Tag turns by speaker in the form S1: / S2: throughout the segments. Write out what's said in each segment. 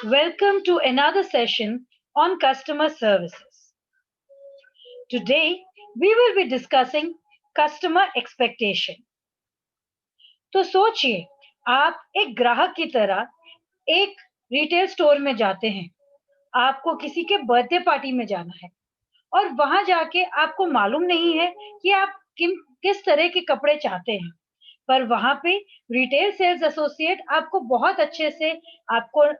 S1: Welcome to another session on customer services. Today, we will be discussing customer expectation. तो सोचिए, आप एक ग्राहक की तरह एक रिटेल स्टोर में जाते हैं। आपको किसी के बर्थडे पार्टी में जाना है और वहां जाके आपको मालूम नहीं है कि आप किस तरह के कपड़े चाहते हैं। पर वहां पे रिटेल सेल्स एसोसिएट आपको बहुत अच्छे से आपको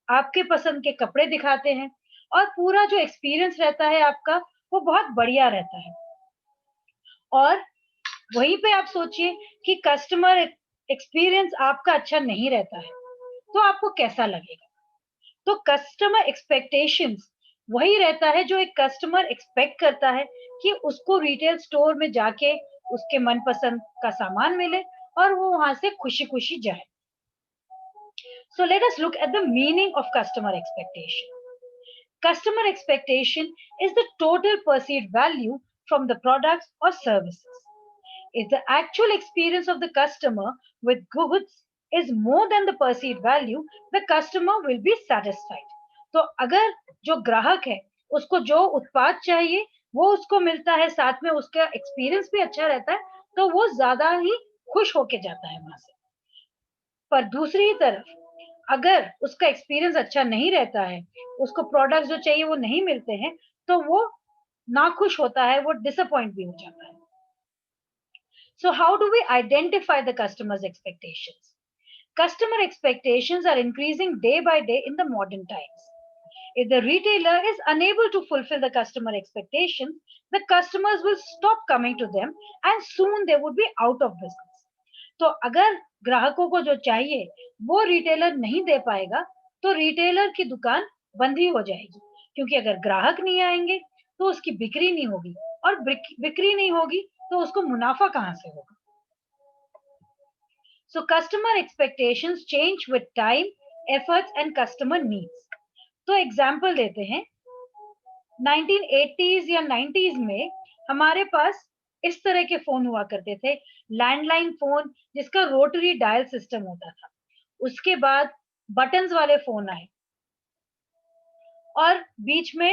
S1: आपके पसंद के कपड़े दिखाते हैं और पूरा जो एक्सपीरियंस रहता है आपका वो बहुत बढ़िया रहता है। और वहीं पे आप सोचिए कि कस्टमर एक्सपीरियंस आपका अच्छा नहीं रहता है, तो आपको कैसा लगेगा? तो कस्टमर एक्सपेक्टेशंस वही रहता है जो एक कस्टमर एक्सपेक्ट करता है कि उसको रिटेल स्टोर में जाके उसके मनपसंद का सामान मिले और वो वहां से खुशी खुशी जाए। So let us look at the meaning of customer expectation. Customer expectation is the total perceived value from the products or services. If the actual experience of the customer with goods is more than the perceived value, the customer will be satisfied. तो अगर जो ग्राहक है उसको जो उत्पाद चाहिए वो उसको मिलता है, साथ में उसका एक्सपीरियंस भी अच्छा रहता है, तो वो ज्यादा ही खुश होके जाता है वहां से। पर दूसरी तरफ अगर उसका एक्सपीरियंस अच्छा नहीं रहता है, उसको प्रोडक्ट्स जो चाहिए वो नहीं मिलते हैं, तो वो नाखुश होता है, वो डिसअपॉइंट भी हो जाता है। So how do we identify the customer's expectations? Customer expectations are increasing day by day in the modern times. If the retailer is unable to fulfill the customer expectations, the customers will stop coming to them and soon they would be out of business. तो अगर ग्राहकों को जो चाहिए वो retailer नहीं दे पाएगा, तो रिटेलर की दुकान बंद ही हो जाएगी, क्योंकि अगर ग्राहक नहीं आएंगे तो उसकी बिक्री नहीं होगी और बिक्री नहीं होगी तो उसको मुनाफा कहां से होगा? So customer expectations change with time, efforts and customer needs. तो एग्जाम्पल देते हैं, 1980s या 90s में हमारे पास इस तरह के फोन हुआ करते थे, लैंडलाइन फोन जिसका रोटरी डायल सिस्टम होता था। उसके बाद बटन्स वाले फोन आए और बीच में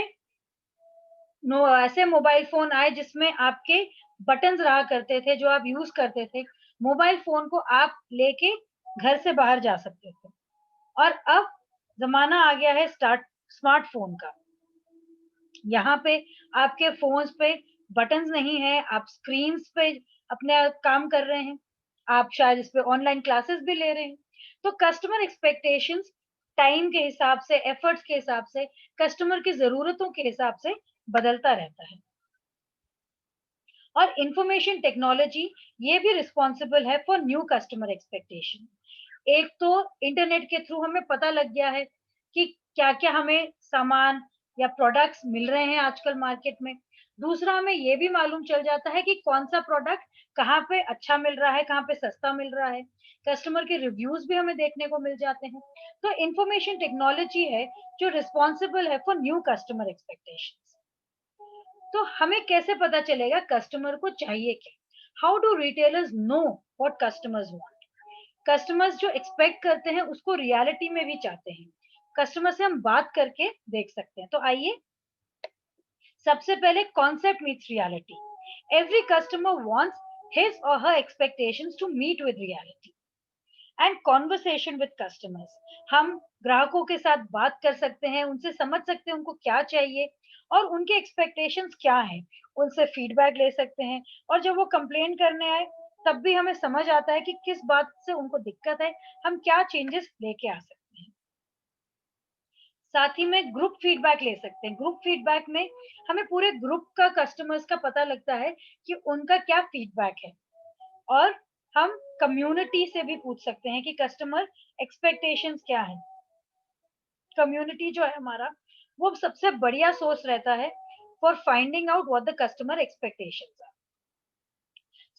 S1: ऐसे मोबाइल फोन आए जिसमें आपके बटन्स रहा करते थे जो आप यूज करते थे। मोबाइल फोन को आप लेके घर से बाहर जा सकते थे। और अब जमाना आ गया है स्मार्टफोन का। यहाँ पे आपके फोन्स पे बटन्स नहीं है, आप स्क्रीन्स पे अपने काम कर रहे हैं, आप शायद इस पे ऑनलाइन क्लासेस भी ले रहे हैं। तो कस्टमर एक्सपेक्टेशंस टाइम के हिसाब से, एफर्ट्स के हिसाब से, कस्टमर की जरूरतों के हिसाब से बदलता रहता है। और इंफॉर्मेशन टेक्नोलॉजी ये भी रिस्पॉन्सिबल है फॉर न्यू कस्टमर एक्सपेक्टेशन। एक तो इंटरनेट के थ्रू हमें पता लग गया है कि क्या क्या हमें सामान या प्रोडक्ट्स मिल रहे हैं आजकल मार्केट में। दूसरा, हमें ये भी मालूम चल जाता है कि कौन सा प्रोडक्ट कहाँ पे अच्छा मिल रहा है, कहाँ पे सस्ता मिल रहा है। कस्टमर के रिव्यूज भी हमें देखने को मिल जाते हैं। तो इंफॉर्मेशन टेक्नोलॉजी है जो रिस्पॉन्सिबल है फॉर न्यू कस्टमर एक्सपेक्टेशन। तो हमें कैसे पता चलेगा कस्टमर को चाहिए क्या? How do retailers know what customers want? Customers जो एक्सपेक्ट करते हैं उसको रियलिटी में भी चाहते हैं। कस्टमर से हम बात करके देख सकते हैं। तो आइए, सबसे पहले concept meets reality. Every customer wants his और her expectations to meet with reality. And conversation with customers, हम ग्राहकों के साथ बात कर सकते हैं, उनसे समझ सकते हैं उनको क्या चाहिए और उनके एक्सपेक्टेशंस क्या हैं, उनसे फीडबैक ले सकते हैं। और जब वो कंप्लेन करने आए तब भी हमें समझ आता है कि किस बात से उनको दिक्कत है, हम क्या चेंजेस लेके आ सकते हैं। साथ ही में ग्रुप फीडबैक ले सकते हैं। ग्रुप फीडबैक में हमें पूरे ग्रुप का कस्टमर्स का पता लगता है कि उनका क्या फीडबैक है। और हम कम्युनिटी से भी पूछ सकते हैं कि कस्टमर एक्सपेक्टेशंस क्या है। कम्युनिटी जो है हमारा, वो सबसे बढ़िया सोर्स रहता है for finding out what the customer expectations are.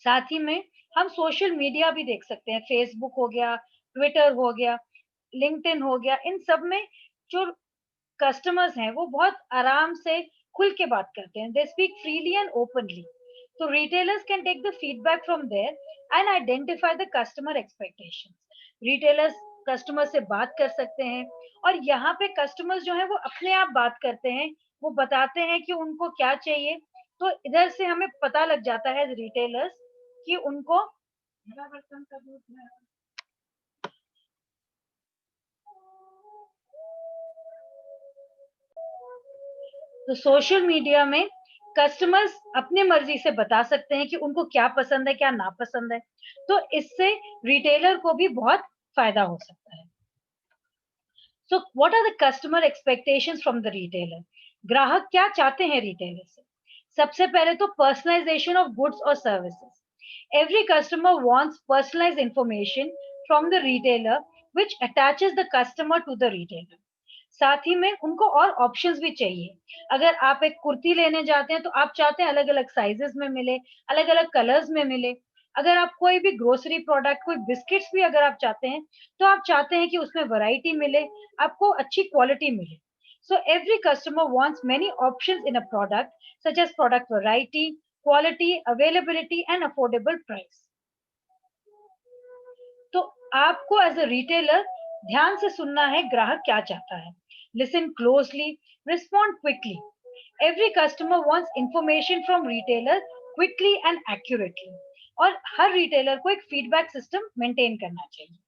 S1: साथ ही में हम सोशल मीडिया भी देख सकते हैं, फेसबुक हो गया, ट्विटर हो गया, लिंक्डइन हो गया। इन सब में जो कस्टमर्स हैं वो बहुत आराम से खुल के बात करते हैं, they speak freely and openly. तो retailers can take the feedback from there and identify the customer expectations. Retailers customer से बात कर सकते हैं और यहाँ पे कस्टमर्स जो है वो अपने आप बात करते हैं, वो बताते हैं कि उनको क्या चाहिए। तो इधर से हमें पता लग जाता है एज़ रिटेलर्स कि उनको तो सोशल मीडिया में कस्टमर्स अपने मर्जी से बता सकते हैं कि उनको क्या पसंद है, क्या नापसंद है। तो इससे रिटेलर को भी बहुत फायदा हो सकता है। So what are the customer expectations from the retailer? ग्राहक क्या चाहते हैं रिटेलर से? सबसे पहले तो पर्सनलाइजेशन ऑफ गुड्स और services. Every customer wants personalised information from the retailer which attaches the customer to the retailer. साथ ही में उनको और ऑप्शंस भी चाहिए। अगर आप एक कुर्ती लेने जाते हैं तो आप चाहते हैं अलग-अलग साइजेस में मिले, अलग-अलग कलर्स में मिले। अगर आप कोई भी ग्रोसरी प्रोडक्ट, कोई बिस्किट्स भी अगर आप चाहते हैं, तो आप चाहते हैं कि उसमें वैरायटी मिले, आपको अच्छी क्वालिटी मिले। So every customer wants many options in a product, such as product variety, quality, availability, and affordable price. तो आपको एज अ रिटेलर ध्यान से सुनना है ग्राहक क्या चाहता है। Listen closely, respond quickly. Every customer wants information from retailer quickly and accurately. और हर रिटेलर को एक फीडबैक सिस्टम मेंटेन करना चाहिए।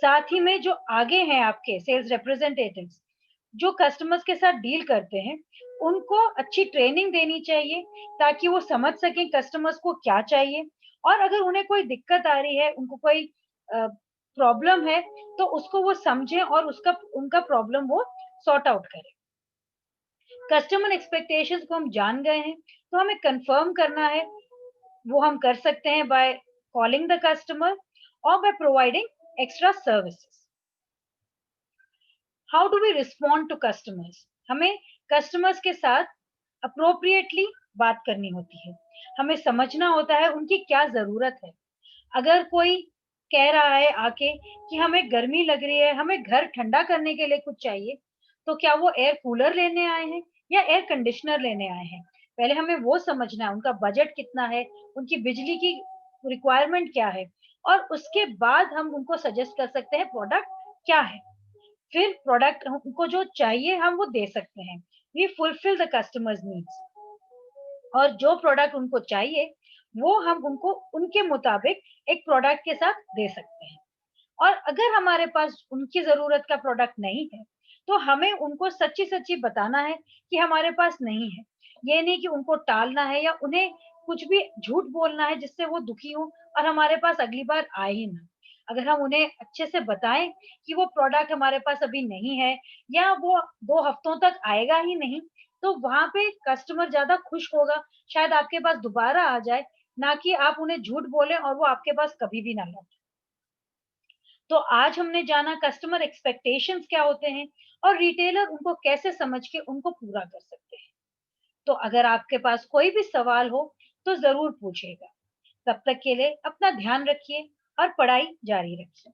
S1: साथ ही में जो आगे हैं आपके सेल्स रिप्रेजेंटेटिव्स, जो कस्टमर्स के साथ डील करते हैं, उनको अच्छी ट्रेनिंग देनी चाहिए ताकि वो समझ सकें कस्टमर्स को क्या चाहिए। और अगर उन्हें कोई दिक्कत आ रही है, उनको कोई प्रॉब्लम है, तो उसको वो समझें और उसका उनका प्रॉब्लम वो सॉर्ट आउट करें। कस्टमर एक्सपेक्टेशंस को हम जान गए हैं, तो हमें कंफर्म करना है। वो हम कर सकते हैं बाय कॉलिंग द कस्टमर और by providing extra services. How do we respond to customers? हमें कस्टमर्स के साथ अप्रोप्रिएटली बात करनी होती है। हमें समझना होता है उनकी क्या ज़रूरत है। अगर कोई कह रहा है आके कि हमें गर्मी लग रही है, हमें घर ठंडा करने के लिए कुछ चाहिए, तो क्या वो एयर कूलर लेने आए हैं या एयर कंडीशनर लेने आए हैं? पहले हमें वो समझना है, उनका बजट कितना है, उनकी बिजली की रिक्वायरमेंट क्या है और उसके बाद हम उनको सजेस्ट कर सकते हैं प्रोडक्ट क्या है। फिर प्रोडक्ट उनको जो चाहिए हम वो दे सकते हैं। We fulfil the customers needs. और जो प्रोडक्ट उनको चाहिए वो हम उनको उनके मुताबिक एक प्रोडक्ट के साथ दे सकते हैं। और अगर हमारे पास उनकी ज़रूरत का प्रोडक्ट नहीं है, तो हमें उनको सच्ची-सच्ची बताना है कि हमारे पास नहीं है। ये नहीं कि उनको टालना है या उन्हें कुछ भी झूठ बोलना है जिससे वो दुखी हों और हमारे पास अगली बार आए ही ना। अगर हम उन्हें अच्छे से बताएँ कि वो प्रोडक्ट हमारे पास अभी नहीं है या वो 2 हफ्तों तक आएगा ही नहीं, तो वहाँ पे कस्टमर ज़्यादा खुश होगा, शायद आपके पास दोबारा आ जाए, ना कि आप उन्हें झूठ बोलें और वो आपके पास कभी भी ना लौटे। तो आज हमने जाना कस्टमर एक्सपेक्टेशंस क्या होते हैं और रिटेलर उनको कैसे समझ के उनको पूरा कर सकते हैं। तो अगर आपके पास कोई भी सवाल हो तो ज़रूर पूछिएगा। तब तक के लिए अपना ध्यान रखिए और पढ़ाई जारी रखिए।